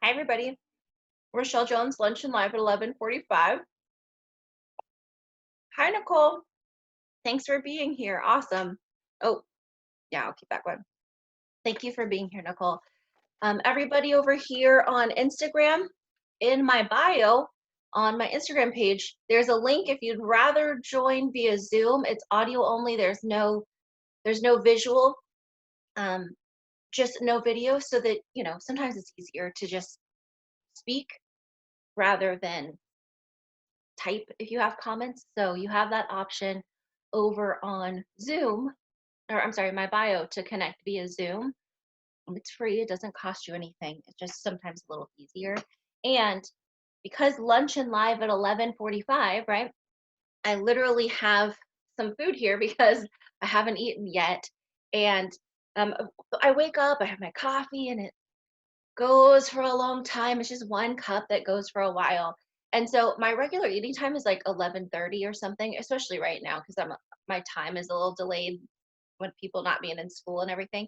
Hi, everybody. Rachelle Jones, lunch and live at 11:45. Hi, Nicole. Thanks for being here. Awesome. Oh, yeah, I'll keep that going. Thank you for being here, Nicole. Everybody over here on Instagram, in my bio, on my Instagram page, there's a link if you'd rather join via Zoom. It's audio only. There's no visual, um, just no video, so that sometimes it's easier to just speak rather than type if you have comments. So you have that option over on Zoom, or I'm sorry, my bio, to connect via Zoom. It's free, it doesn't cost you anything. It's just sometimes a little easier. And because lunch and live at 11:45, right? I literally have some food here because I haven't eaten yet. And um, I wake up, I have my coffee, and it goes for a long time. It's just one cup that goes for a while. And so my regular eating time is like 11:30 or something, especially right now because my time is a little delayed with people not being in school and everything.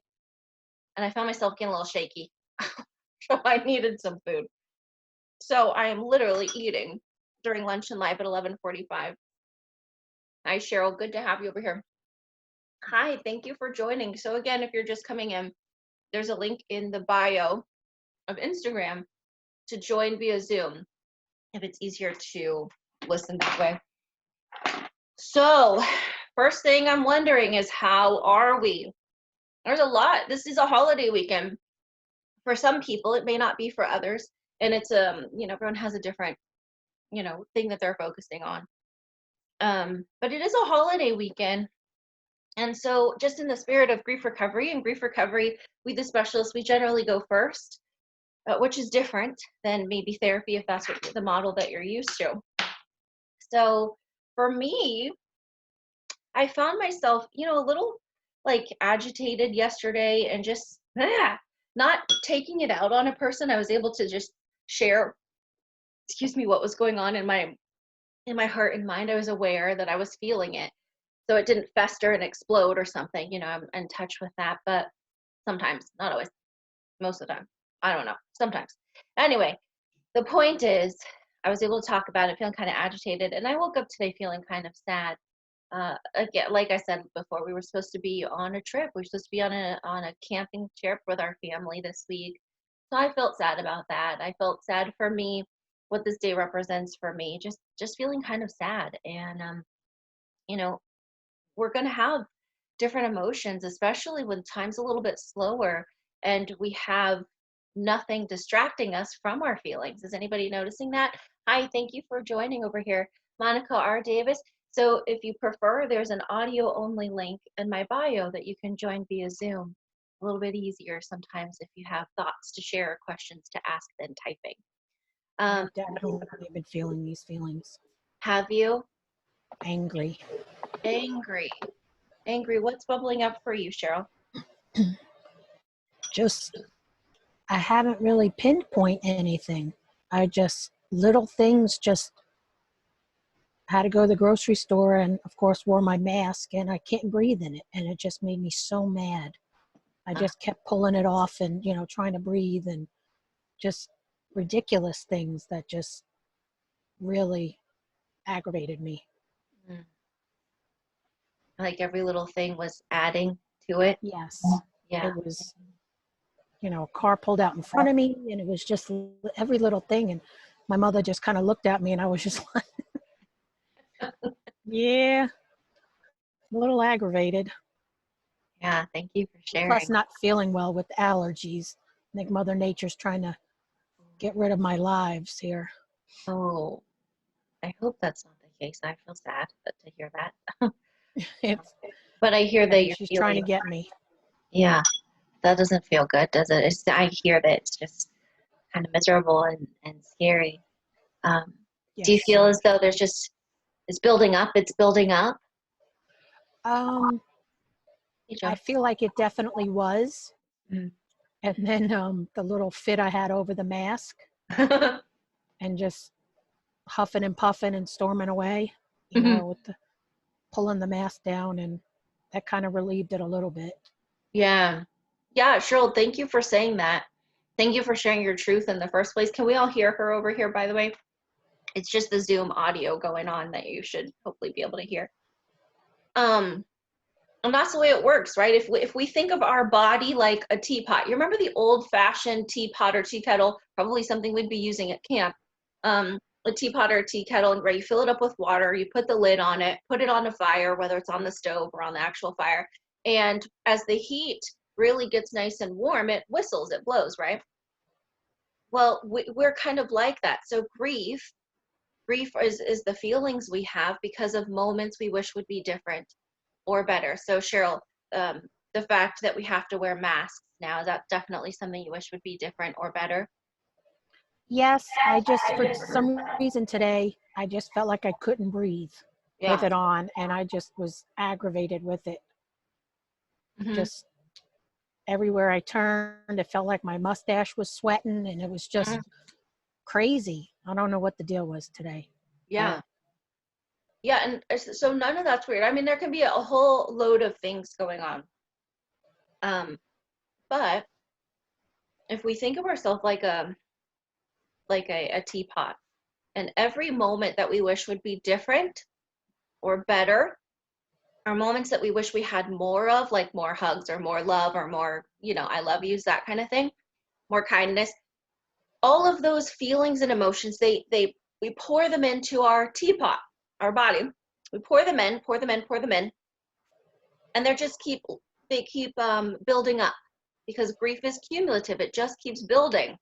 And I found myself getting a little shaky. So I needed some food. So I am literally eating during lunch and live at 11:45. Hi, Cheryl. Good to have you over here. Hi, thank you for joining. So again, if you're just coming in, there's a link in the bio of Instagram to join via Zoom if it's easier to listen that way. So, first thing I'm wondering is, how are we? There's a lot. This is a holiday weekend. For some people, it may not be for others. And it's everyone has a different, thing that they're focusing on. But it is a holiday weekend. And so, just in the spirit of grief recovery, we, the specialists, we generally go first, which is different than maybe therapy if that's what the model that you're used to. So, for me, I found myself, a little like agitated yesterday and just not taking it out on a person. I was able to just share, what was going on in my heart and mind. I was aware that I was feeling it. So it didn't fester and explode or something. I'm in touch with that, but sometimes, not always, most of the time. I don't know. Sometimes. Anyway, the point is I was able to talk about it, feeling kind of agitated, and I woke up today feeling kind of sad. Again, like I said before, we were supposed to be on a trip. We were supposed to be on a camping trip with our family this week. So I felt sad about that. I felt sad for me, what this day represents for me. Just feeling kind of sad. And you know, we're gonna have different emotions, especially when time's a little bit slower and we have nothing distracting us from our feelings. Is anybody noticing that? Hi, thank you for joining over here, Monica R. Davis. So if you prefer, there's an audio only link in my bio that you can join via Zoom. A little bit easier sometimes if you have thoughts to share or questions to ask than typing. I've definitely been feeling these feelings. Have you? Angry. Angry. Angry. What's bubbling up for you, Cheryl? Just, I haven't really pinpoint anything. I just, little things, just had to go to the grocery store and, of course, wore my mask and I can't breathe in it. And it just made me so mad. I just kept pulling it off and, trying to breathe and just ridiculous things that just really aggravated me. Mm. Like every little thing was adding to it. Yes. Yeah. It was, a car pulled out in front of me and it was just every little thing. And my mother just kind of looked at me and I was just like, yeah, a little aggravated. Yeah. Thank you for Plus sharing. not feeling well with allergies. I think Mother Nature's trying to get rid of my lives here. Oh, I hope that's not the case. I feel sad to hear that. It's, But I hear that you're she's trying to feeling, get me. yeah, that doesn't feel good, does it? I hear that it's just kind of miserable and scary. Um, do you Yes. feel as though it's building up? It's building up? Um, Hey, I Joe. feel like it definitely was. Mm. And then the little fit I had over the mask and just huffing and puffing and storming away, Mhm. with pulling the mask down, and that kind of relieved it a little bit. Yeah. Yeah, Cheryl, thank you for saying that. Thank you for sharing your truth in the first place. Can we all hear her over here, by the way? It's just the Zoom audio going on that you should hopefully be able to hear. Um, and that's the way it works, right? If we think of our body like a teapot, you remember the old-fashioned teapot or tea kettle, probably something we'd be using at camp. A teapot or a tea kettle, right? You fill it up with water, you put the lid on it, put it on a fire, whether it's on the stove or on the actual fire. And as the heat really gets nice and warm, it whistles, it blows, right? Well, we're kind of like that. So grief is the feelings we have because of moments we wish would be different or better. So Cheryl, the fact that we have to wear masks now, is that definitely something you wish would be different or better? Yes, I just, for some reason today, I just felt like I couldn't breathe with Yeah. it on, and I just was aggravated with it. Hmm. Just everywhere I turned, it felt like my mustache was sweating, and it was just Hmm. crazy. I don't know what the deal was today, but Yeah. Yeah, and so none of that's weird. I mean, there can be a whole load of things going on. But if we think of ourselves like a teapot, and every moment that we wish would be different or better, are moments that we wish we had more of, like more hugs or more love or more, I love yous, that kind of thing, more kindness. All of those feelings and emotions, we pour them into our teapot, our body. We pour them in, pour them in, pour them in, and they keep building up because grief is cumulative. It just keeps building.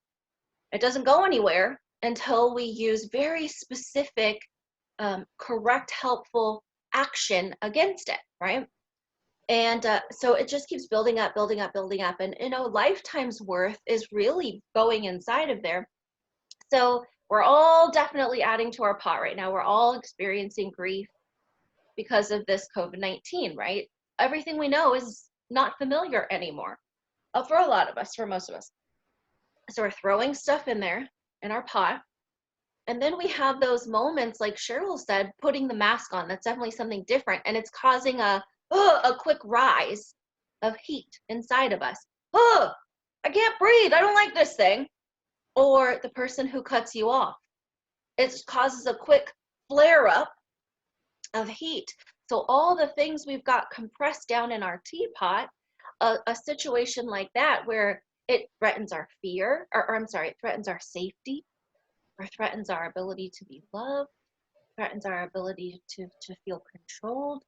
It doesn't go anywhere until we use very specific, correct, helpful action against it, right? And so it just keeps building up, building up, building up. And, lifetime's worth is really going inside of there. So we're all definitely adding to our pot right now. We're all experiencing grief because of this COVID-19, right? Everything we know is not familiar anymore, for a lot of us, for most of us. So we're throwing stuff in there in our pot. And then we have those moments, like Cheryl said, putting the mask on. That's definitely something different. And it's causing a quick rise of heat inside of us. Oh, I can't breathe. I don't like this thing. Or the person who cuts you off. It causes a quick flare up of heat. So all the things we've got compressed down in our teapot, a situation like that where it threatens our fear, or I'm sorry, it threatens our safety, or threatens our ability to be loved, threatens our ability to feel controlled.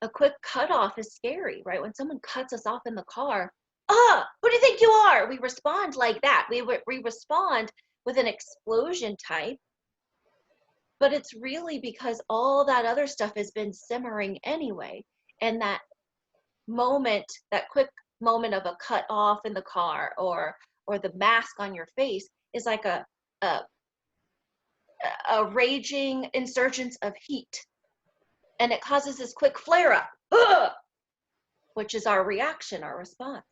A quick cutoff is scary, right? When someone cuts us off in the car, who do you think you are? We respond like that. We respond with an explosion type, but it's really because all that other stuff has been simmering anyway. And that quick moment of a cut off in the car, or the mask on your face, is like a, a raging insurgence of heat. And it causes this quick flare up, which is our reaction, our response.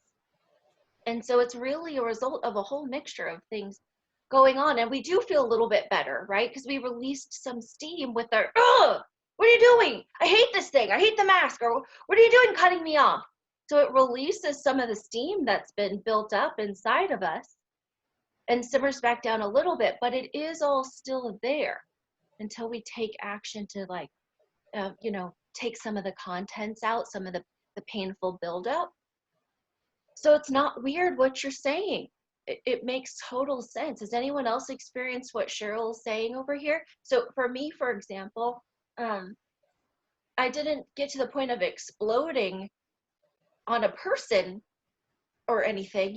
And so it's really a result of a whole mixture of things going on. And we do feel a little bit better, right? Because we released some steam with our, what are you doing? I hate this thing. I hate the mask. Or what are you doing cutting me off? So it releases some of the steam that's been built up inside of us and simmers back down a little bit, but it is all still there until we take action to, like, take some of the contents out, some of the painful buildup. So it's not weird what you're saying. It makes total sense. Has anyone else experienced what Cheryl's saying over here? So for me, for example, um, I didn't get to the point of exploding on a person or anything,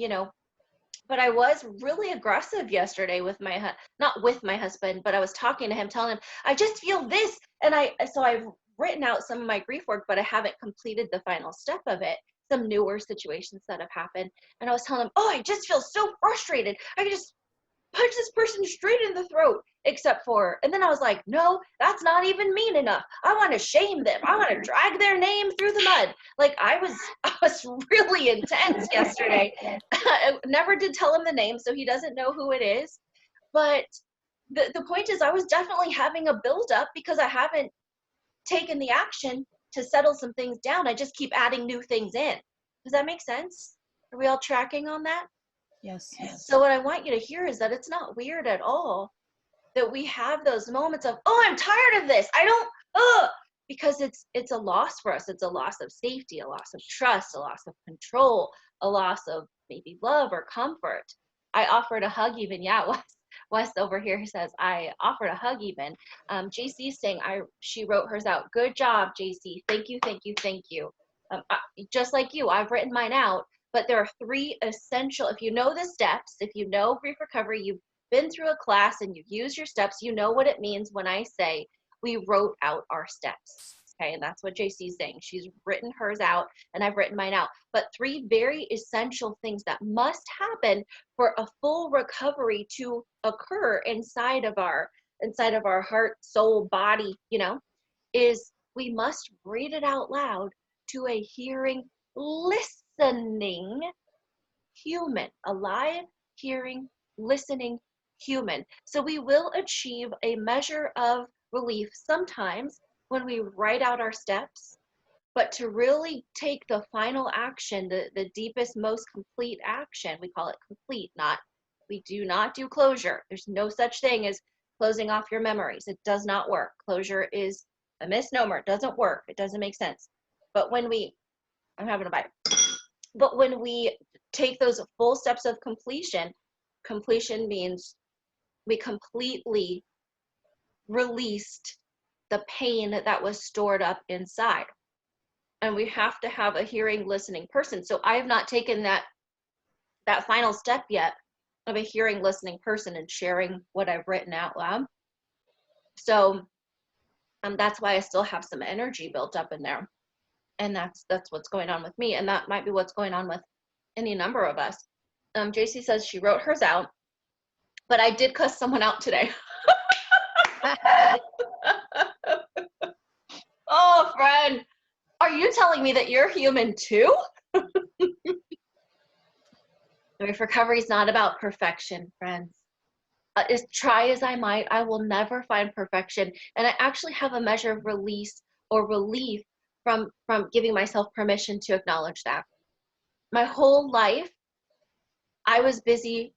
but I was really aggressive yesterday with not with my husband, but I was talking to him, telling him, I just feel this. And so I've written out some of my grief work, but I haven't completed the final step of it. Some newer situations that have happened. And I was telling him, I just feel so frustrated. I could just punch this person straight in the throat, and then I was like, no, that's not even mean enough. I want to shame them. I want to drag their name through the mud. Like, I was really intense yesterday. I never did tell him the name, so he doesn't know who it is. But the point is, I was definitely having a buildup because I haven't taken the action to settle some things down. I just keep adding new things in. Does that make sense? Are we all tracking on that? Yes. So what I want you to hear is that it's not weird at all that we have those moments of, oh, I'm tired of this. I don't, because it's a loss for us. It's a loss of safety, a loss of trust, a loss of control, a loss of maybe love or comfort. I offered a hug even. Yeah, Wes over here says I offered a hug even. JC's saying she wrote hers out. Good job, JC. Thank you, thank you, thank you. Just like you, I've written mine out. But there are 3 essential. If you know the steps, if you know grief recovery, you've been through a class and you've used your steps, you know what it means when I say we wrote out our steps. Okay, and that's what JC's saying. She's written hers out and I've written mine out. But 3 very essential things that must happen for a full recovery to occur inside of our heart, soul, body, is we must read it out loud to a hearing, listening human, alive, hearing, listening human. So we will achieve a measure of relief sometimes when we write out our steps, but to really take the final action, the deepest, most complete action, we call it complete, we do not do closure. There's no such thing as closing off your memories. It does not work. Closure is a misnomer. It doesn't work. It doesn't make sense. But I'm having a bite. But when we take those full steps of completion means we completely released the pain that was stored up inside. And we have to have a hearing, listening person. So I have not taken that final step yet of a hearing, listening person and sharing what I've written out loud. So that's why I still have some energy built up in there. And that's what's going on with me. And that might be what's going on with any number of us. JC says she wrote hers out, but I did cuss someone out today. Oh, friend, are you telling me that you're human too? Recovery is not about perfection, friends. Try as I might, I will never find perfection. And I actually have a measure of release or relief from giving myself permission to acknowledge that. My whole life, I was busy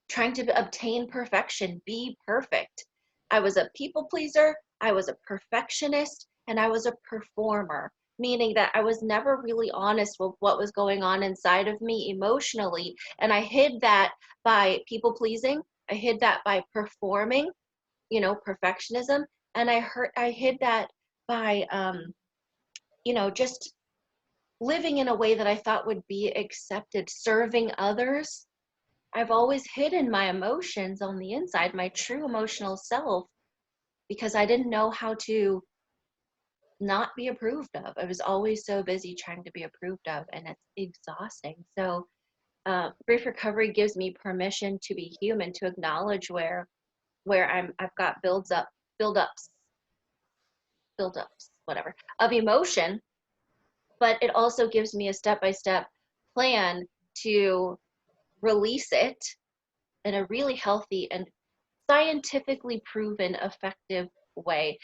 trying to obtain perfection, be perfect. I was a people pleaser, I was a perfectionist, and I was a performer, meaning that I was never really honest with what was going on inside of me emotionally. And I hid that by people pleasing, I hid that by performing, perfectionism, and I hid that by just living in a way that I thought would be accepted, serving others. I've always hidden my emotions on the inside, my true emotional self, because I didn't know how to not be approved of. I was always so busy trying to be approved of, and it's exhausting. So grief recovery gives me permission to be human, to acknowledge where I've got buildups, whatever, of emotion, but it also gives me a step-by-step plan to release it in a really healthy and scientifically proven effective way.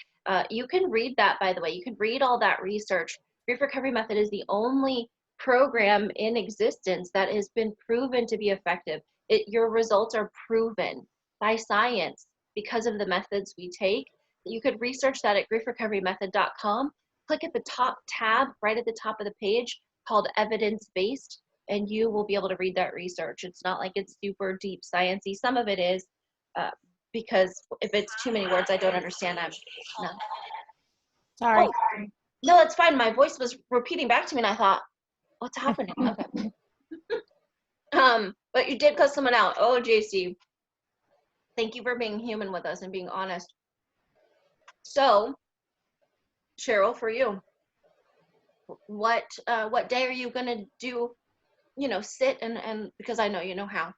You can read that, by the way. You can read all that research. Grief Recovery Method is the only program in existence that has been proven to be effective. Your results are proven by science because of the methods we take. You could research that at griefrecoverymethod.com. Click at the top tab right at the top of the page called evidence-based, and you will be able to read that research. It's not like it's super deep sciencey. Some of it is, because if it's too many words I don't understand, I'm no. Sorry. Oh, no, it's fine. My voice was repeating back to me, and I thought, what's happening? Okay. But you did cuss someone out. Oh, JC, thank you for being human with us and being honest. So, Cheryl, for you, what day are you gonna do? Sit and because I know you know how.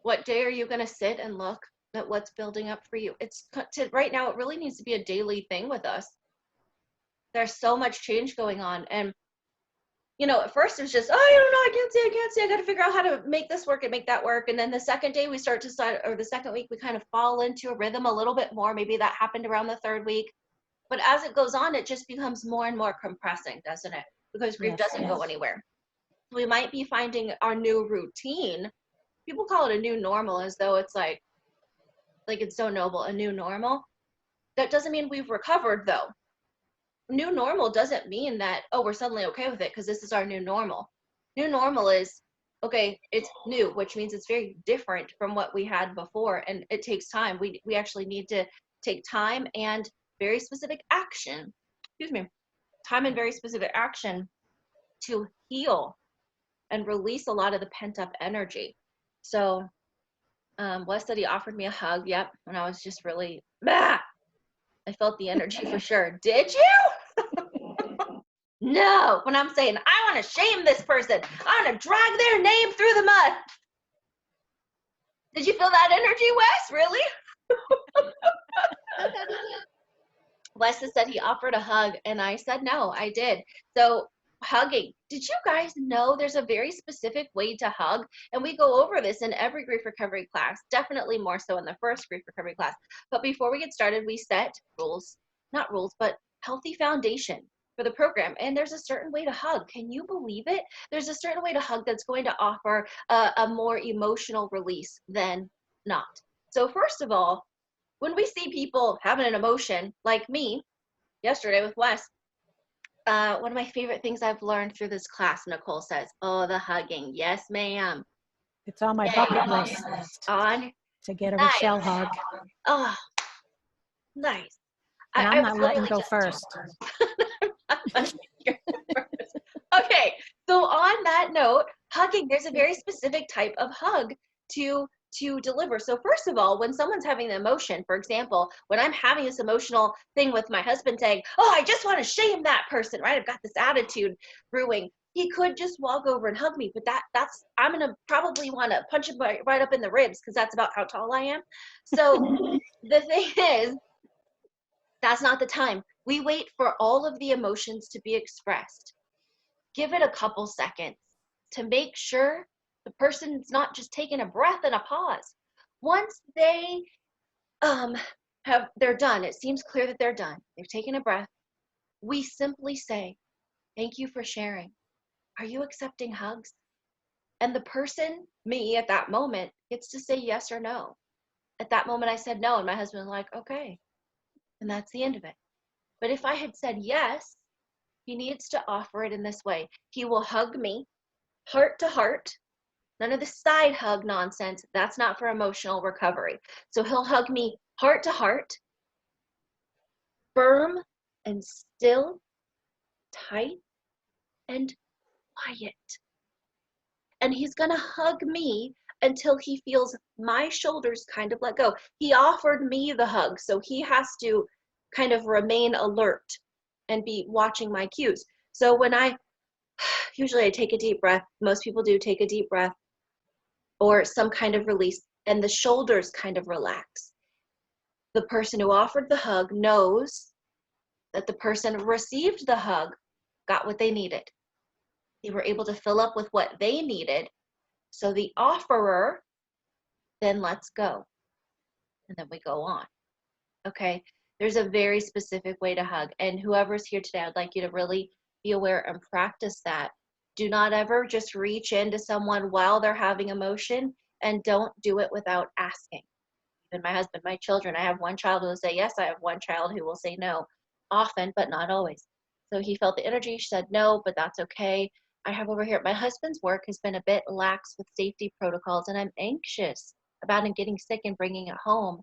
What day are you gonna sit and look at what's building up for you? Right now, it really needs to be a daily thing with us. There's so much change going on, and at first it was just, oh, I don't know, I can't see, I got to figure out how to make this work and make that work. And then the second day or the second week, we kind of fall into a rhythm a little bit more. Maybe that happened around the third week. But as it goes on, it just becomes more and more compressing, doesn't it? Because grief doesn't go anywhere. We might be finding our new routine people call it a new normal as though it's like it's so noble, a new normal. That doesn't mean we've recovered though. New normal doesn't mean that, oh, we're suddenly okay with it because this is our new normal. New normal is, okay, it's new, which means it's very different from what we had before, and it takes time. We actually need to take time and very specific action, excuse me, time and very specific action to heal and release a lot of the pent-up energy. So Wes said he offered me a hug, yep, and I was just really, bah! I felt the energy for sure. Did you? No, when I'm saying I want to shame this person, I want to drag their name through the mud. Did you feel that energy, Wes? Really? Wes said he offered a hug, and I said no, I did. So hugging. Did you guys know there's a very specific way to hug? And we go over this in every grief recovery class, definitely more so in the first grief recovery class. But before we get started, we set rules, not rules, but healthy foundation for the program. And there's a certain way to hug. Can you believe it? There's a certain way to hug that's going to offer a more emotional release than not. So first of all, when we see people having an emotion like me yesterday with Wes, one of my favorite things I've learned through this class, Nicole says, oh, the hugging. Yes, ma'am. It's on my bucket list On. to get a Nice. Rachelle hug. Oh, nice. And I'm I not was letting literally go just first. Okay, so on that note, hugging, there's a very specific type of hug to deliver. So first of all, when someone's having an emotion, for example, when I'm having this emotional thing with my husband saying, oh, I just want to shame that person, right? I've got this attitude brewing. He could just walk over and hug me, but that's I'm gonna probably want to punch him right up in the ribs because that's about how tall I am. So the thing is, that's not the time. We wait for all of the emotions to be expressed. Give it a couple seconds to make sure the person's not just taking a breath and a pause. Once they they're done, it seems clear that they're done. They've taken a breath. We simply say, thank you for sharing. Are you accepting hugs? And the person, me at that moment, gets to say yes or no. At that moment I said no, and my husband was like, okay. And that's the end of it. But if I had said yes, he needs to offer it in this way. He will hug me heart to heart. None of the side hug nonsense. That's not for emotional recovery. So he'll hug me heart to heart, firm and still, tight and quiet. And he's going to hug me until he feels my shoulders kind of let go. He offered me the hug, so he has to kind of remain alert and be watching my cues. So when usually I take a deep breath. Most people do take a deep breath or some kind of release, and the shoulders kind of relax. The person who offered the hug knows that the person who received the hug got what they needed. They were able to fill up with what they needed. So the offerer then lets go. And then we go on. Okay? There's a very specific way to hug. And whoever's here today, I'd like you to really be aware and practice that. Do not ever just reach into someone while they're having emotion, and don't do it without asking. Even my husband, my children, I have one child who will say yes, I have one child who will say no, often, but not always. So he felt the energy, she said no, but that's okay. I have over here, my husband's work has been a bit lax with safety protocols, and I'm anxious about him getting sick and bringing it home.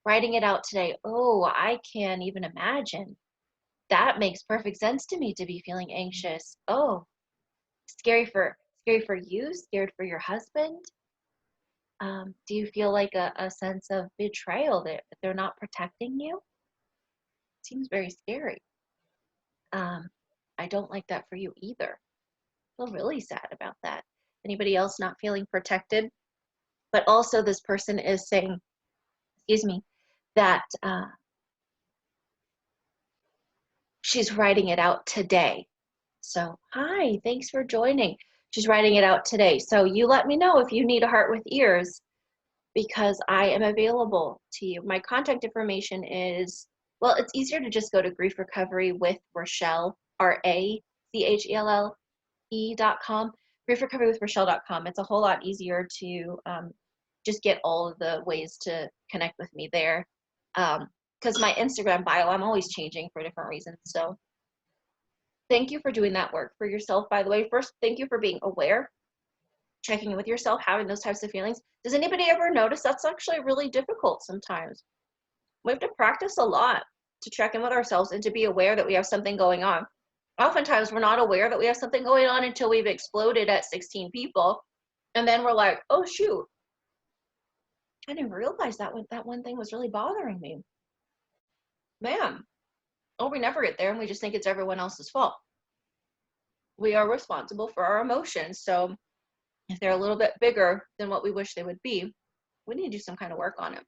Writing it out today, oh, I can't even imagine. That makes perfect sense to me, to be feeling anxious. Oh, scary for you, scared for your husband. Do you feel like a sense of betrayal that they're not protecting you? Seems very scary. I don't like that for you either. I feel really sad about that. Anybody else not feeling protected? But also this person is saying, excuse me, that she's writing it out today. So, hi, thanks for joining. She's writing it out today. So you let me know if you need a heart with ears, because I am available to you. My contact information is, well, it's easier to just go to Grief Recovery with Rachelle, RACHELLE.com. griefrecoverywithrachelle.com. It's a whole lot easier to just get all of the ways to connect with me there. Because my Instagram bio, I'm always changing for different reasons. So thank you for doing that work for yourself, by the way. First, thank you for being aware, checking in with yourself, having those types of feelings. Does anybody ever notice that's actually really difficult sometimes? We have to practice a lot to check in with ourselves and to be aware that we have something going on. Oftentimes, we're not aware that we have something going on until we've exploded at 16 people. And then we're like, oh, shoot, I didn't realize that one thing was really bothering me. Man, oh, we never get there and we just think it's everyone else's fault. We are responsible for our emotions. So if they're a little bit bigger than what we wish they would be, we need to do some kind of work on it.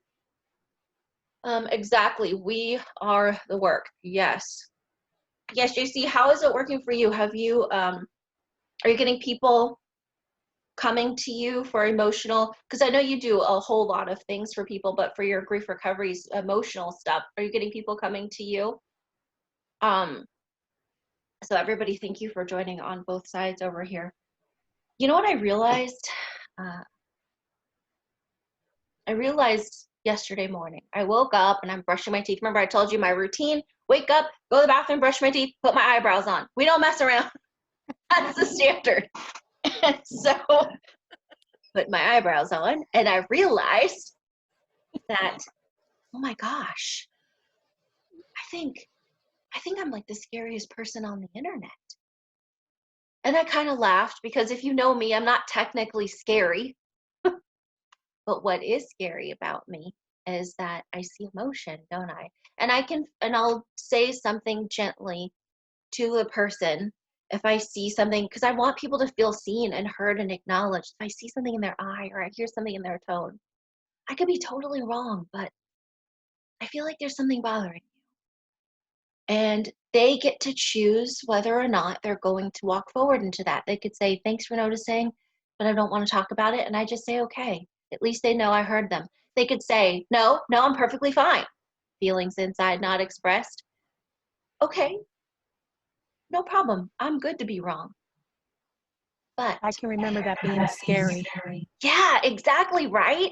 Exactly. We are the work. Yes. Yes, JC, how is it working for you? Have you, are you getting people coming to you for emotional, because I know you do a whole lot of things for people, but for your grief recovery's emotional stuff, are you getting people coming to you? So everybody, thank you for joining on both sides over here. You know what I realized? I realized yesterday morning, I woke up and I'm brushing my teeth. Remember I told you my routine, wake up, go to the bathroom, brush my teeth, put my eyebrows on. We don't mess around. That's the standard. And so put my eyebrows on and I realized that, oh my gosh, I think I'm like the scariest person on the internet. And I kind of laughed because if you know me, I'm not technically scary. But what is scary about me is that I see emotion, don't I? And I'll say something gently to the person if I see something, because I want people to feel seen and heard and acknowledged. If I see something in their eye or I hear something in their tone, I could be totally wrong, but I feel like there's something bothering you. And they get to choose whether or not they're going to walk forward into that. They could say, thanks for noticing, but I don't want to talk about it. And I just say, okay, at least they know I heard them. They could say, no, I'm perfectly fine. Feelings inside not expressed. Okay, no problem. I'm good to be wrong. But I can remember that being scary. yeah, exactly right.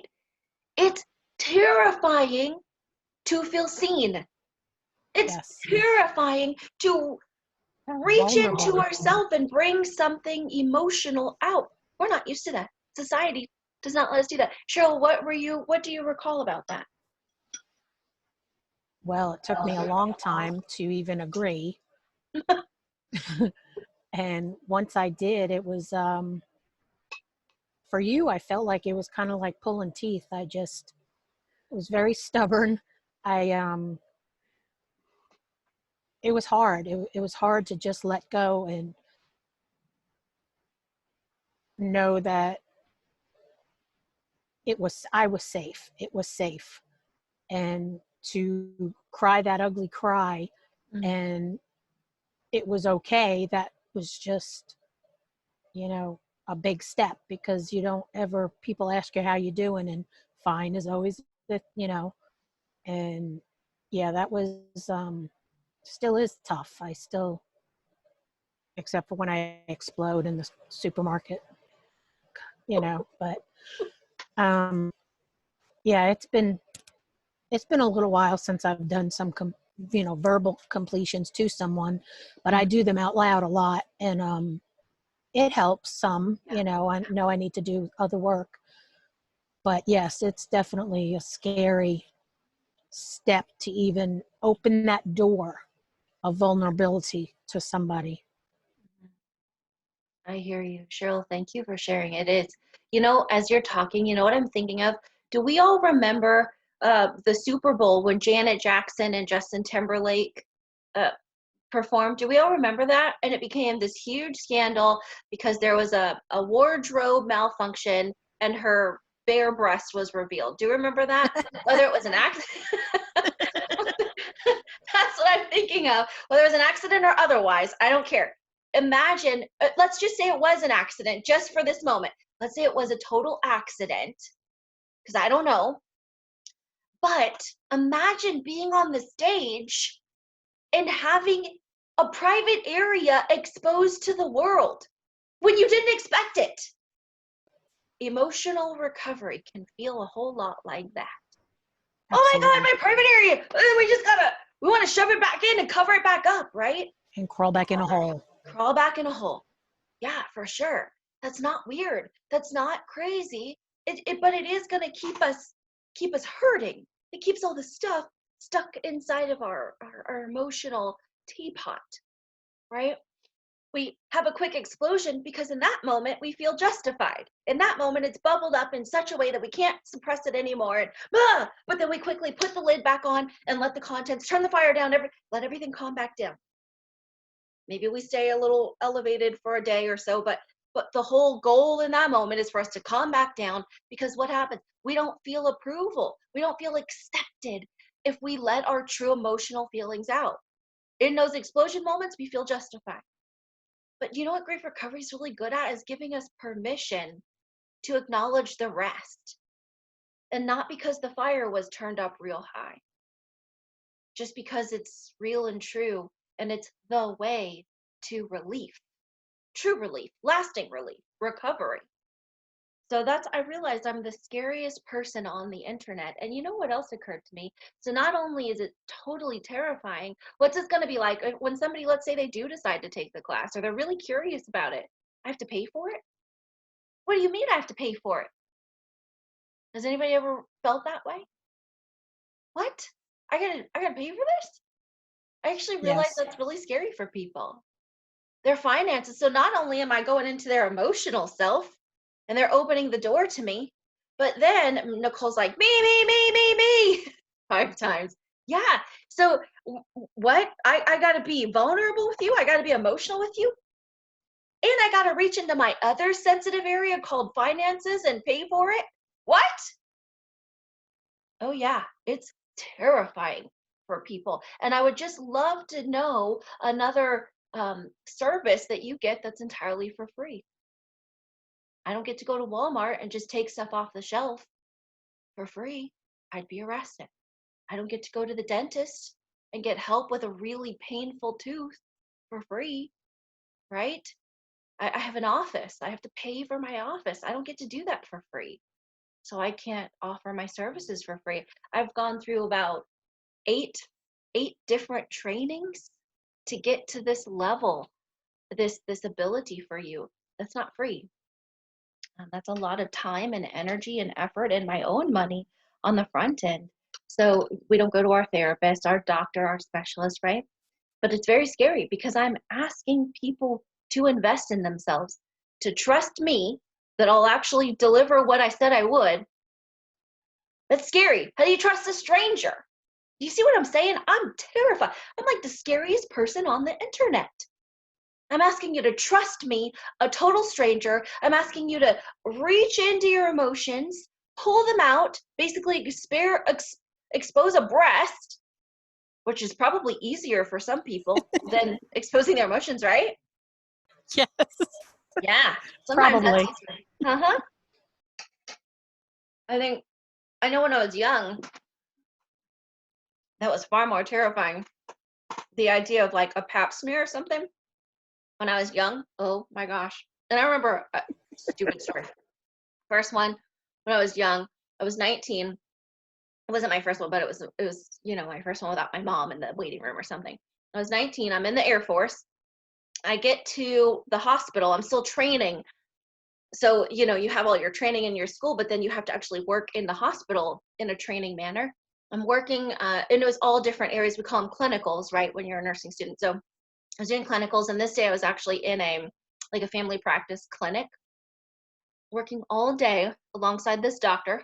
It's terrifying to feel seen. It's Yes. terrifying to reach into Vulnerable. ourselves and bring something emotional out. We're not used to that. Society does not let us do that. Cheryl, what do you recall about that? Well, it took me a long time to even agree. And once I did, it was, for you, I felt like it was kind of like pulling teeth. It was very stubborn. I, it was hard. It was hard to just let go and know that I was safe. It was safe. And to cry that ugly cry Mm. and it was okay. That was just, you know, a big step, because you don't ever, people ask you how you doing, and fine is always the, and yeah, that was, still is tough. I still, except for when I explode in the supermarket, but, um, yeah, it's been a little while since I've done some, verbal completions to someone, but I Mm. do them out loud a lot. And, it helps some, Yeah. I know I need to do other work, but yes, it's definitely a scary step to even open that door of vulnerability to somebody. I hear you. Cheryl, thank you for sharing. It is, as you're talking, you know what I'm thinking of? Do we all remember the Super Bowl when Janet Jackson and Justin Timberlake uh, performed? Do we all remember that? And it became this huge scandal because there was a wardrobe malfunction and her bare breast was revealed. Do you remember that? Whether it was an accident. That's what I'm thinking of. Whether it was an accident or otherwise, I don't care. Imagine, let's just say it was an accident, just for this moment. Let's say it was a total accident, because I don't know. But imagine being on the stage and having a private area exposed to the world. when you didn't expect it. Emotional recovery can feel a whole lot like that. Oh my God, Absolutely. my private area. We want to shove it back in and cover it back up, right? And crawl back in a hole. Crawl back in a hole. Yeah, for sure. That's not weird. That's not crazy. But it is going to keep us hurting. It keeps all the stuff stuck inside of our emotional teapot, right? We have a quick explosion because in that moment we feel justified. In that moment it's bubbled up in such a way that we can't suppress it anymore. But then we quickly put the lid back on and let the contents, turn the fire down, let everything calm back down. Maybe we stay a little elevated for a day or so, but the whole goal in that moment is for us to calm back down, because what happens? We don't feel approval. We don't feel accepted if we let our true emotional feelings out. In those explosion moments, we feel justified. But you know what grief recovery is really good at, is giving us permission to acknowledge the rest. And not because the fire was turned up real high, just because it's real and true, and it's the way to relief, true relief, lasting relief, recovery. So I realized I'm the scariest person on the internet. And you know what else occurred to me? So not only is it totally terrifying, what's it going to be like when somebody, let's say they do decide to take the class or they're really curious about it? I have to pay for it? What do you mean I have to pay for it? Has anybody ever felt that way? What? I gotta pay for this? I actually realize Yes. that's really scary for people. Their finances. So not only am I going into their emotional self and they're opening the door to me, but then Nicole's like, me, 5 times. Yeah. So what? I got to be vulnerable with you. I got to be emotional with you. And I got to reach into my other sensitive area called finances and pay for it. What? Oh, yeah. It's terrifying for people. And I would just love to know another service that you get that's entirely for free. I don't get to go to Walmart and just take stuff off the shelf for free. I'd be arrested. I don't get to go to the dentist and get help with a really painful tooth for free, right? I have an office. I have to pay for my office. I don't get to do that for free. So I can't offer my services for free. I've gone through about eight different trainings to get to this level, this ability for you. That's not free. That's a lot of time and energy and effort and my own money on the front end. So we don't go to our therapist, our doctor, our specialist, right? But it's very scary because I'm asking people to invest in themselves, to trust me that I'll actually deliver what I said I would. That's scary. How do you trust a stranger? Do you see what I'm saying? I'm terrified. I'm like the scariest person on the internet. I'm asking you to trust me, a total stranger. I'm asking you to reach into your emotions, pull them out, basically expose a breast, which is probably easier for some people than exposing their emotions, right? Yes. Yeah, sometimes that's Probably. easier. Uh-huh. I know when I was young, that was far more terrifying. The idea of like a pap smear or something when I was young. Oh my gosh. And I remember a stupid story. First one when I was young, I was 19. It wasn't my first one, but it was, my first one without my mom in the waiting room or something. I was 19. I'm in the Air Force. I get to the hospital. I'm still training. So, you have all your training in your school, but then you have to actually work in the hospital in a training manner. I'm working, and it was all different areas. We call them clinicals, right? When you're a nursing student. So I was doing clinicals, and this day I was actually in a family practice clinic, working all day alongside this doctor.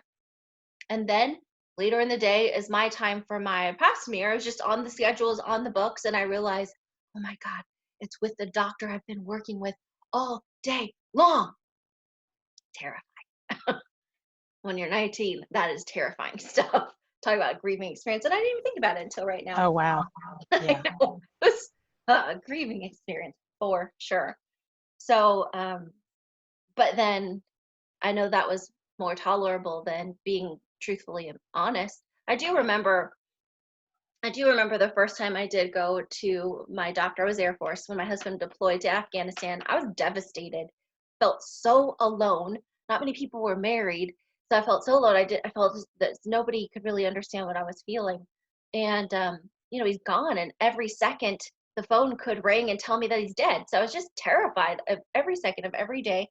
And then later in the day is my time for my pap smear. I was just on the schedules, on the books, and I realized, oh my God, it's with the doctor I've been working with all day long. Terrifying. When you're 19, that is terrifying stuff. Talk about a grieving experience. And I didn't even think about it until right now. Oh, wow. I Yeah. know. It was a grieving experience for sure. So, but then I know that was more tolerable than being truthfully honest. I do remember the first time I did go to my doctor. I was Air Force when my husband deployed to Afghanistan. I was devastated felt so alone. Not many people were married, so I felt so alone. I felt that nobody could really understand what I was feeling. And he's gone, and every second the phone could ring and tell me that he's dead. So I was just terrified of every second of every day.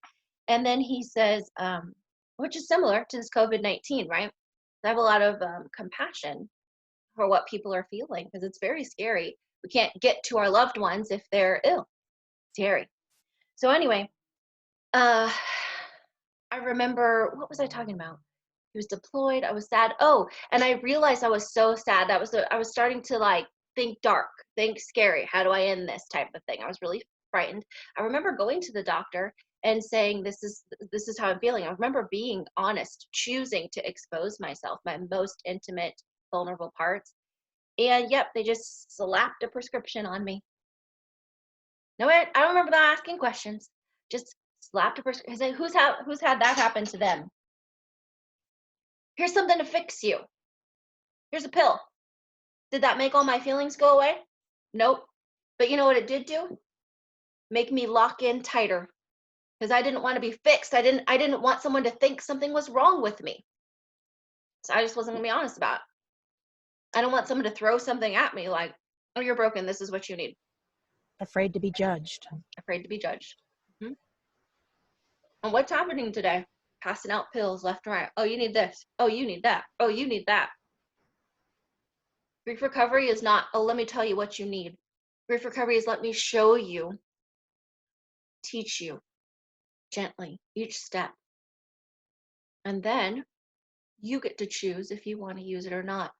And then he says, which is similar to this COVID-19, right? I have a lot of compassion for what people are feeling because it's very scary. We can't get to our loved ones if they're ill. Scary. So anyway, uh, I remember, what was I talking about? He was deployed. I was sad. Oh, and I realized I was so sad. I was starting to like think dark, think scary. How do I end this type of thing? I was really frightened. I remember going to the doctor and saying, this is how I'm feeling. I remember being honest, choosing to expose myself, my most intimate, vulnerable parts. And yep, they just slapped a prescription on me. No, I don't remember them asking questions. Just slapped a prescription. Who's had that happen to them? Here's something to fix you. Here's a pill. Did that make all my feelings go away? Nope. But you know what it did do? Make me lock in tighter because I didn't want to be fixed. I didn't want someone to think something was wrong with me. So I just wasn't going to be honest about it. I don't want someone to throw something at me like, "Oh, you're broken. This is what you need." Afraid to be judged. Afraid to be judged. Mhm. And what's happening today? Passing out pills left and right. Oh, you need this. Oh, you need that. Oh, you need that. Grief recovery is not, oh, let me tell you what you need. Grief recovery is let me show you, teach you gently each step. And then you get to choose if you want to use it or not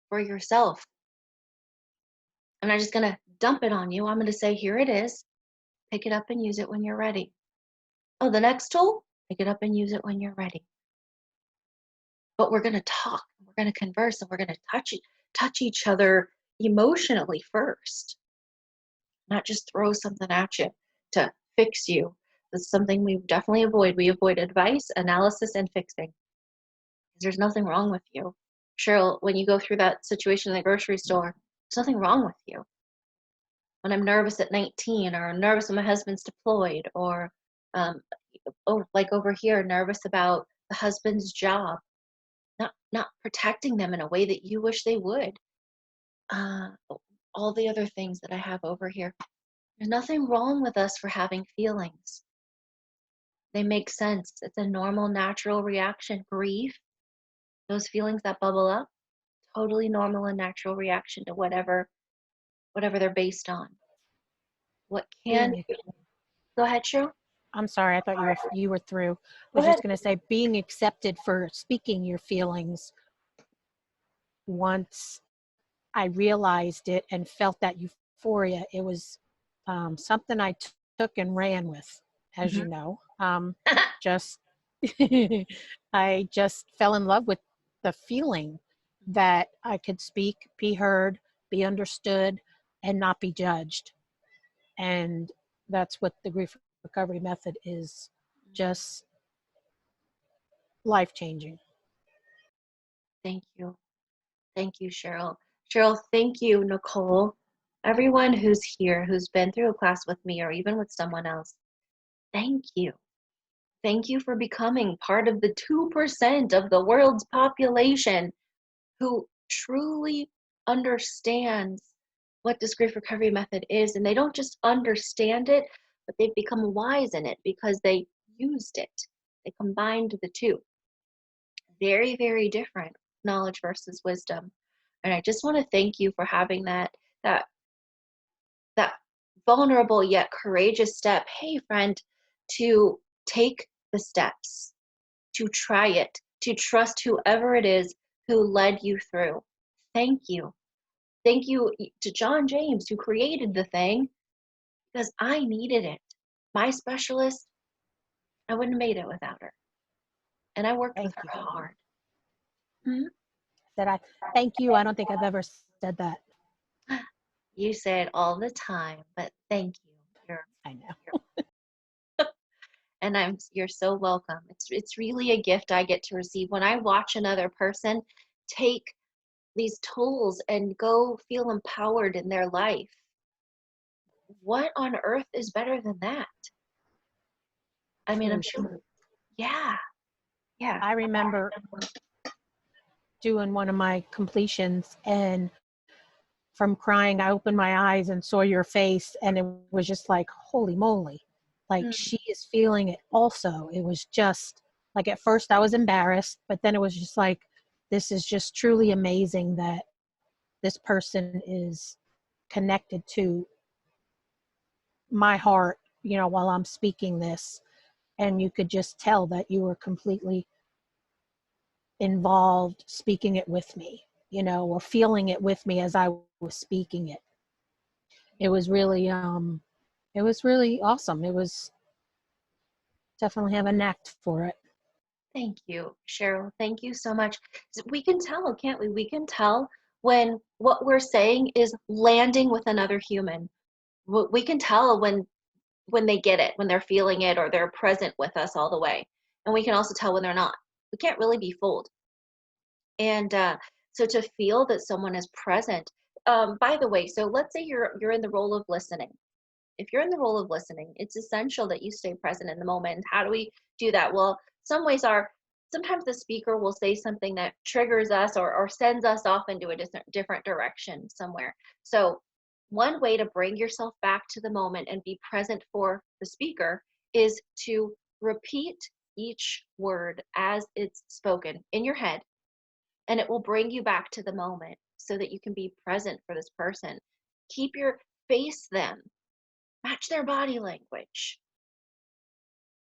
for yourself. I'm not just going to dump it on you. I'm going to say, here it is. Pick it up and use it when you're ready. Oh, the next tool, pick it up and use it when you're ready. But we're going to talk, we're going to converse, and we're going to touch each other emotionally first, not just throw something at you to fix you. That's something we definitely avoid. We avoid advice, analysis, and fixing. There's nothing wrong with you. Cheryl, when you go through that situation in the grocery store, there's nothing wrong with you. When I'm nervous at 19, or I'm nervous when my husband's deployed, or um, like over here, nervous about the husband's job, not protecting them in a way that you wish they would. Uh, all the other things that I have over here. There's nothing wrong with us for having feelings. They make sense. It's a normal, natural reaction. Grief, those feelings that bubble up, totally normal and natural reaction to whatever they're based on. What can Being, Go ahead, Cheryl. I'm sorry, I thought you were through. I Go was ahead. just going to say, being accepted for speaking your feelings. Once I realized it and felt that euphoria, it was something I took and ran with, as Mhm. you know. Just I just fell in love with the feeling that I could speak, be heard, be understood, and not be judged. And that's what the grief recovery method is, just life changing. Thank you. Thank you, Cheryl. Cheryl, thank you, Nicole. Everyone who's here, who's been through a class with me or even with someone else, thank you. Thank you for becoming part of the 2% of the world's population who truly understands what this grief recovery method is. And they don't just understand it, but they've become wise in it because they used it. They combined the two. Very, very different knowledge versus wisdom. And I just want to thank you for having that that vulnerable yet courageous step. Hey, friend, to take the steps, to try it, to trust whoever it is who led you through. Thank you. Thank you to John James, who created the thing, because I needed it. My specialist, I wouldn't have made it without her. And I worked with Thank her you. hard. Mhm. That I thank you. I don't think I've ever said that. You say it all the time, but thank you. I know. You're and you're so welcome. It's really a gift I get to receive when I watch another person take these tools and go feel empowered in their life. What on earth is better than that? I mean, I'm True. sure. Yeah. Yeah. I remember doing one of my completions, and from crying, I opened my eyes and saw your face, and it was just like, holy moly. Like, Mm, she is feeling it also. It was just like, at first I was embarrassed, but then it was just like, this is just truly amazing that this person is connected to my heart, while I'm speaking this. And you could just tell that you were completely involved speaking it with me, or feeling it with me as I was speaking it. It was really awesome. It was definitely have a knack for it. Thank you, Cheryl. Thank you so much. We can tell, can't we? We can tell when what we're saying is landing with another human. We can tell when they get it, when they're feeling it, or they're present with us all the way. And we can also tell when they're not. We can't really be fooled. And so to feel that someone is present. By the way, so let's say you're in the role of listening. If you're in the role of listening, it's essential that you stay present in the moment. How do we do that? Well, some ways are sometimes the speaker will say something that triggers us or sends us off into a different direction somewhere. So, one way to bring yourself back to the moment and be present for the speaker is to repeat each word as it's spoken in your head, and it will bring you back to the moment so that you can be present for this person. Keep your face them, match their body language.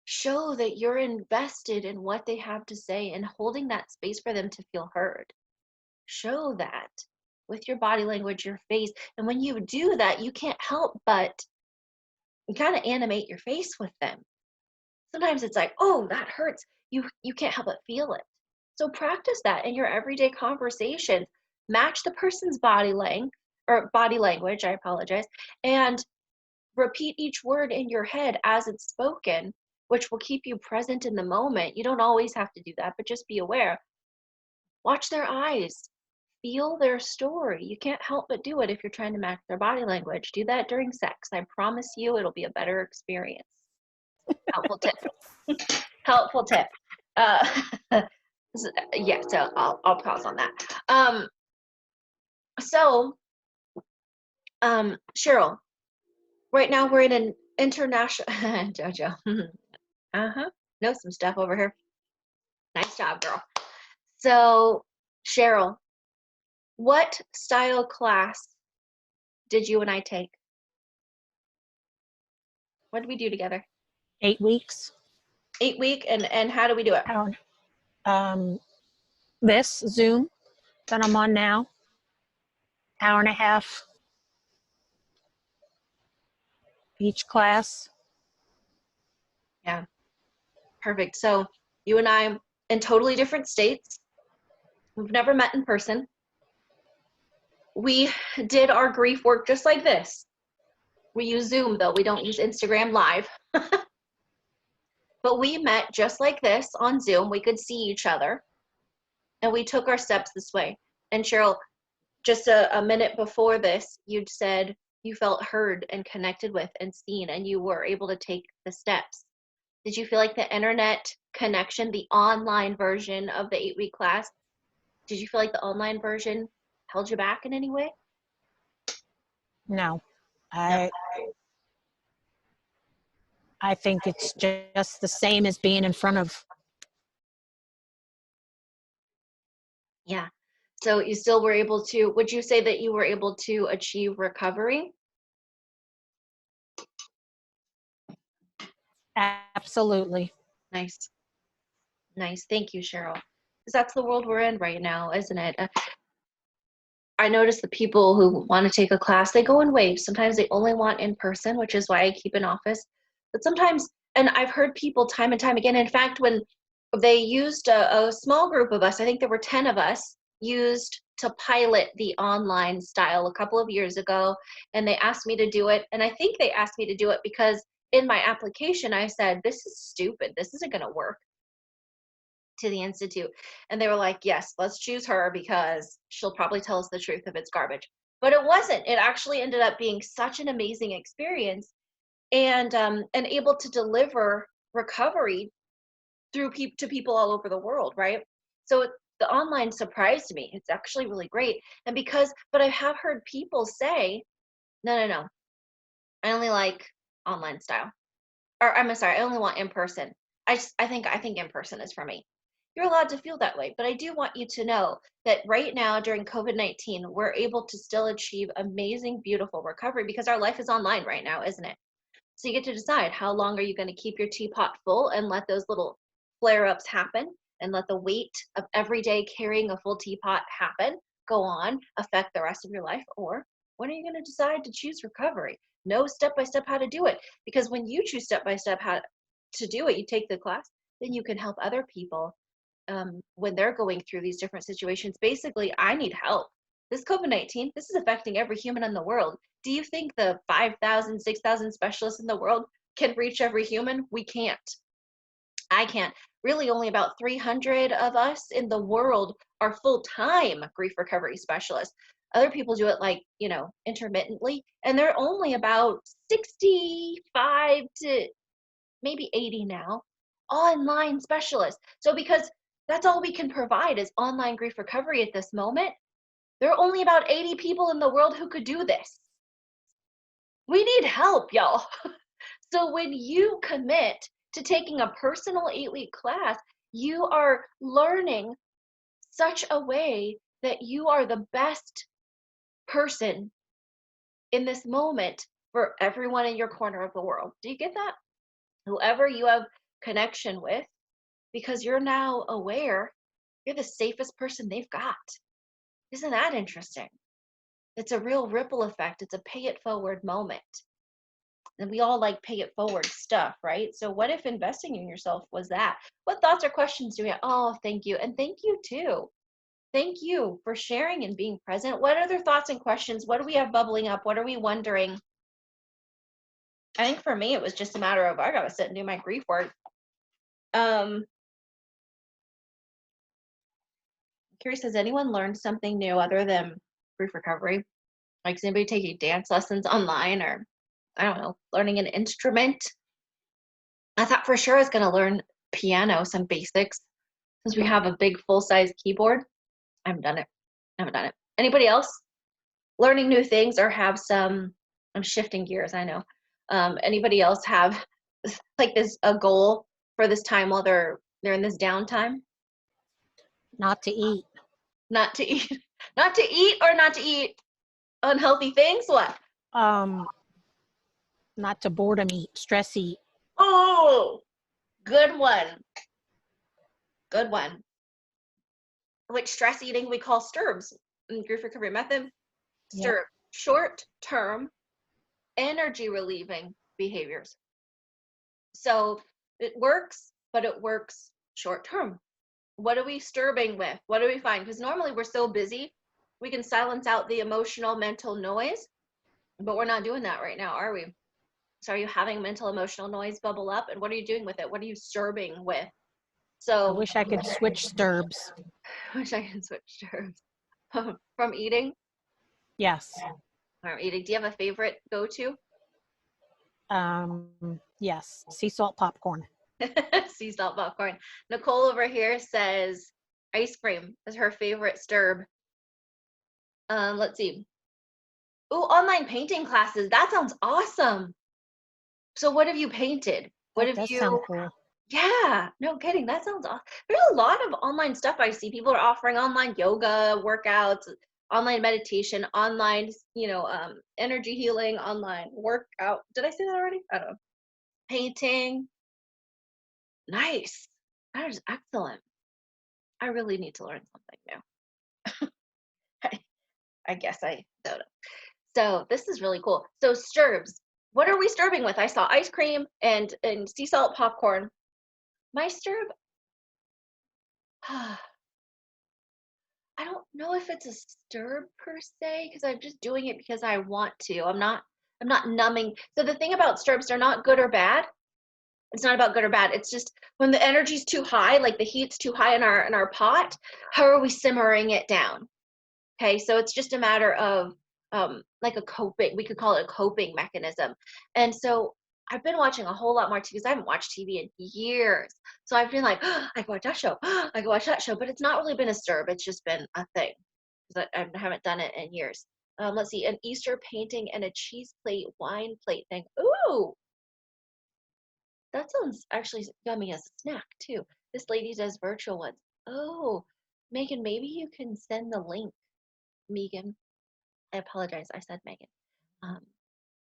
Show that you're invested in what they have to say and holding that space for them to feel heard. Show that with your body language, your face. And when you do that, you can't help but kind of animate your face with them. Sometimes it's like, oh, that hurts. You can't help but feel it. So practice that in your everyday conversations. Match the person's body language, I apologize, and repeat each word in your head as it's spoken, which will keep you present in the moment. You don't always have to do that, but just be aware. Watch their eyes, feel their story. You can't help but do it if you're trying to match their body language. Do that during sex. I promise you it'll be a better experience. Helpful tip. Helpful tip. Uh, yeah, so I'll pause on that. So, Cheryl, right now we're in an international, Jojo. Uh-huh. Know some stuff over here. Nice job, girl. So, Cheryl, what style class did you and I take? What did we do together? 8 weeks. 8 week, and how do we do it? How, um, this Zoom that I'm on now, hour and a half each class. Yeah, perfect. So you and I in totally different states. We've never met in person. We did our grief work just like this. We use Zoom though. We don't use Instagram Live. But we met just like this on Zoom. We could see each other and we took our steps this way. And Cheryl, just a minute before this, you'd said you felt heard and connected with and seen, and you were able to take the steps. Did you feel like the internet connection, the online version of the 8 week class, did you feel like the online version held you back in any way? No, No. I think it's just the same as being in front of. Yeah. So you still were able to, would you say that you were able to achieve recovery? Absolutely. Nice. Nice. Thank you, Cheryl. Because that's the world we're in right now, isn't it? I notice the people who want to take a class, they go in waves. Sometimes they only want in person, which is why I keep an office. But sometimes, and I've heard people time and time again, in fact, when they used a small group of us, I think there were 10 of us, used to pilot the online style a couple of years ago, and they asked me to do it. And I think they asked me to do it because in my application, I said, this is stupid. This isn't going to work to the institute, and they were like, yes, let's choose her because she'll probably tell us the truth if it's garbage. But it wasn't. It actually ended up being such an amazing experience, and able to deliver recovery to people all over the world, right? So the online surprised me. It's actually really great. And but I have heard people say, no, no, no, I only like online style. Or I'm sorry, I only want in person. I think in person is for me. You're allowed to feel that way, but I do want you to know that right now during COVID-19, we're able to still achieve amazing, beautiful recovery because our life is online right now, isn't it? So you get to decide how long are you going to keep your teapot full and let those little flare-ups happen and let the weight of every day carrying a full teapot happen, go on, affect the rest of your life, or when are you going to decide to choose recovery? Know step by step how to do it. Because when you choose step by step how to do it, you take the class, then you can help other people when they're going through these different situations. Basically, I need help. This COVID-19, this is affecting every human in the world. Do you think the 5,000, 6,000 specialists in the world can reach every human? We can't. I can't. Really, only about 300 of us in the world are full-time grief recovery specialists. Other people do it like, intermittently, and they're only about 65 to maybe 80 now, online specialists. So because that's all we can provide is online grief recovery at this moment, there are only about 80 people in the world who could do this. We need help, y'all. So when you commit to taking a personal 8-week class, you are learning such a way that you are the best person in this moment for everyone in your corner of the world. Do you get that? Whoever you have connection with, because you're now aware you're the safest person they've got. Isn't that interesting? It's a real ripple effect. It's a pay it forward moment. And we all like pay it forward stuff, right? So what if investing in yourself was that? What thoughts or questions do we have? Oh, thank you. And thank you too. Thank you for sharing and being present. What other thoughts and questions? What do we have bubbling up? What are we wondering? I think for me, it was just a matter of I gotta sit and do my grief work. Um, Curious, has anyone learned something new other than grief recovery? Like, is anybody taking dance lessons online or, I don't know, learning an instrument? I thought for sure I was going to learn piano, some basics, since we have a big full size keyboard. I haven't done it. I haven't done it. Anybody else learning new things or have some? I'm shifting gears, I know. Anybody else have like a goal for this time while they're in this downtime? Not to eat. Not to eat, not to eat, or not to eat unhealthy things? What? Um, Not to boredom eat, stress eat. Oh, good one. Good one. Which stress eating we call STIRBs in grief recovery method. Yep. STIRB, short-term energy relieving behaviors. So it works, but it works short-term. What are we STIRBing with? What do we find? Because normally we're so busy, we can silence out the emotional, mental noise, but we're not doing that right now, are we? So are you having mental, emotional noise bubble up? And what are you doing with it? What are you STIRBing with? I So wish I could switch STIRBs. I wish I could switch STIRBs from eating. Yes. From eating. Do you have a favorite go-to? Yes. Sea salt popcorn. Sea salt popcorn. Nicole over here says ice cream is her favorite STIRB. Let's see. Ooh, online painting classes. That sounds awesome. So what have you painted? What That have does sound you? cool. Yeah, no kidding. That sounds awesome. There's a lot of online stuff I see. People are offering online yoga workouts, online meditation, online, energy healing, online workout. Did I say that already? I don't know. Painting. Nice. That is excellent. I really need to learn something new. I guess I don't know. So this is really cool. So STIRBs. What are we STIRBing with? I saw ice cream and sea salt popcorn. My STIRB, I don't know if it's a STIRB per se, because I'm just doing it because I want to. I'm not numbing. So the thing about STIRBs, they're not good or bad. It's not about good or bad. It's just when the energy's too high, like the heat's too high in our pot, how are we simmering it down? Okay, so it's just a matter of like a coping, we could call it a coping mechanism. And so I've been watching a whole lot more TV because I haven't watched TV in years. So I've been like, oh, I can watch that show. I can watch that show. But it's not really been a stir. It's just been a thing because I haven't done it in years. Let's see, an Easter painting and a cheese plate, wine plate thing. Ooh, that sounds actually yummy as a snack too. This lady does virtual ones. Oh, Megan, maybe you can send the link. Megan, I apologize. I said Megan. Um,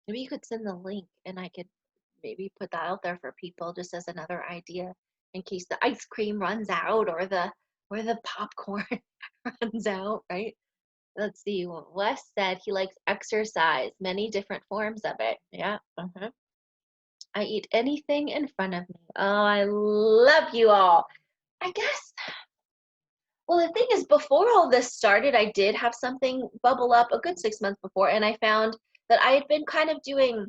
Maybe you could send the link and I could maybe put that out there for people just as another idea in case the ice cream runs out or the popcorn runs out, right? Let's see. Wes said he likes exercise, many different forms of it. Yeah. I eat anything in front of me. Oh, I love you all. I guess. Well, the thing is, before all this started, I did have something bubble up a good 6 months before, and I found that I had been kind of doing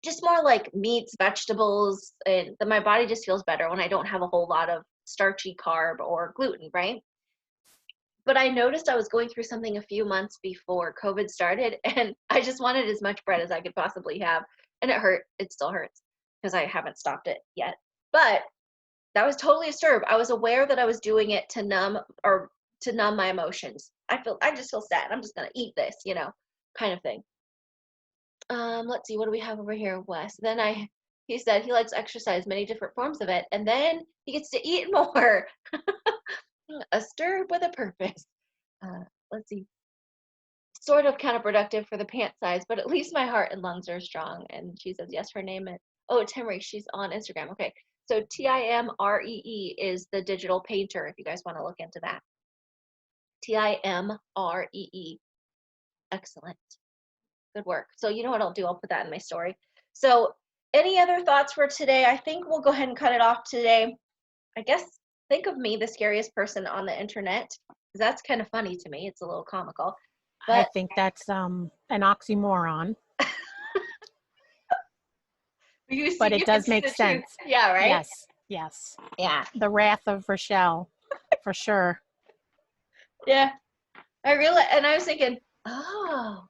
just more like meats, vegetables, and that my body just feels better when I don't have a whole lot of starchy carb or gluten, right? But I noticed I was going through something a few months before COVID started, and I just wanted as much bread as I could possibly have. And it hurt. It still hurts because I haven't stopped it yet. But that was totally a stir. I was aware that I was doing it to numb my emotions. I just feel sad. I'm just gonna eat this, kind of thing. Let's see, what do we have over here, Wes? He said he likes exercise, many different forms of it, and then he gets to eat more. A stir with a purpose. Let's see, sort of counterproductive for the pant size, but at least my heart and lungs are strong. And she says, yes, her name is, oh, Timree, she's on Instagram. Okay, so Timree is the digital painter, if you guys want to look into that. Timree. Excellent. Good work. So you know what I'll do? I'll put that in my story. So any other thoughts for today? I think we'll go ahead and cut it off today. I guess think of me, the scariest person on the internet. That's kind of funny to me. It's a little comical. I But think that's an oxymoron, but it you can does see make the truth. sense. Yeah, right? Yes, yes. Yeah. The wrath of Rachelle, for sure. Yeah. I realized, and I was thinking, oh,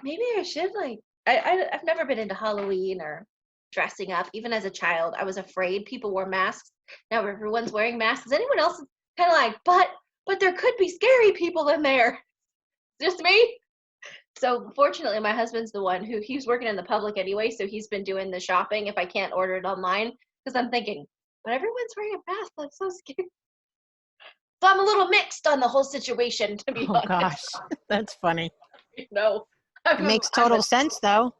maybe I should I've never been into Halloween or dressing up. Even as a child, I was afraid people wore masks. Now everyone's wearing masks. Is anyone else kind of like, but there could be scary people in there. Just me. So fortunately, my husband's the one who he's working in the public anyway, so he's been doing the shopping if I can't order it online. Because I'm thinking, but everyone's wearing a mask. That's so scary. So I'm a little mixed on the whole situation, to be Oh honest. gosh, that's funny. No, It makes total sense though.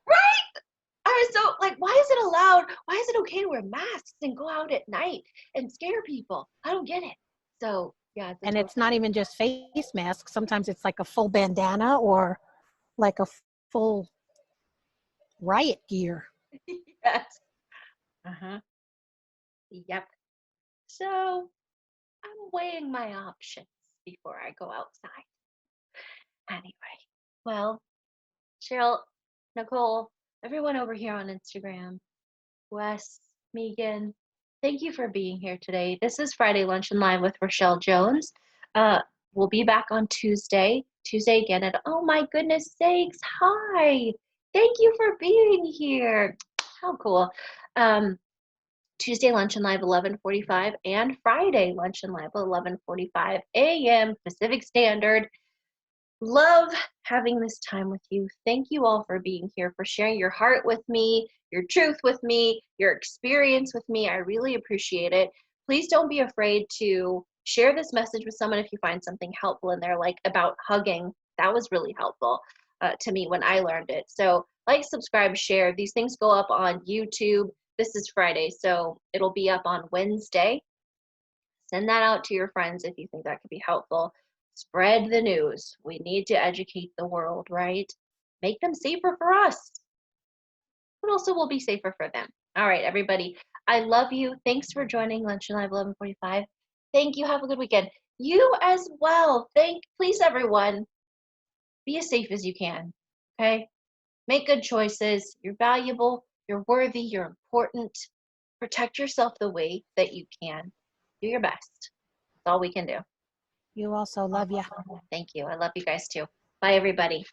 right. I was so like, why is it allowed? Why is it okay to wear masks and go out at night and scare people? I don't get it. So yeah, it's a And total. it's not even just face masks. Sometimes it's like a full bandana or like a full riot gear. Yes. Uh-huh. Yep. So I'm weighing my options before I go outside. Anyway, well, Cheryl, Nicole, everyone over here on Instagram, Wes, Megan, thank you for being here today. This is Friday Lunch and Live with Rachelle Jones. Uh, we'll be back on Tuesday. Tuesday again at, oh my goodness sakes, hi. Thank you for being here. How cool. Um, Tuesday Lunch and Live 11:45 and Friday Lunch and Live 11:45 a.m. Pacific Standard. Love having this time with you. Thank you all for being here, for sharing your heart with me, your truth with me, your experience with me. I really appreciate it. Please don't be afraid to share this message with someone if you find something helpful in there, like about hugging. That was really helpful to me when I learned it. So, like, subscribe, share. These things go up on YouTube. This is Friday, so it'll be up on Wednesday. Send that out to your friends if you think that could be helpful. Spread the news. We need to educate the world, right? Make them safer for us, but also we'll be safer for them. All right, everybody. I love you. Thanks for joining Lunch and Live 11:45. Thank you. Have a good weekend. You as well. Please, everyone, be as safe as you can. Okay? Make good choices. You're valuable. You're worthy. You're important. Protect yourself the way that you can. Do your best. That's all we can do. You also love ya. Thank you. I love you guys too. Bye, everybody.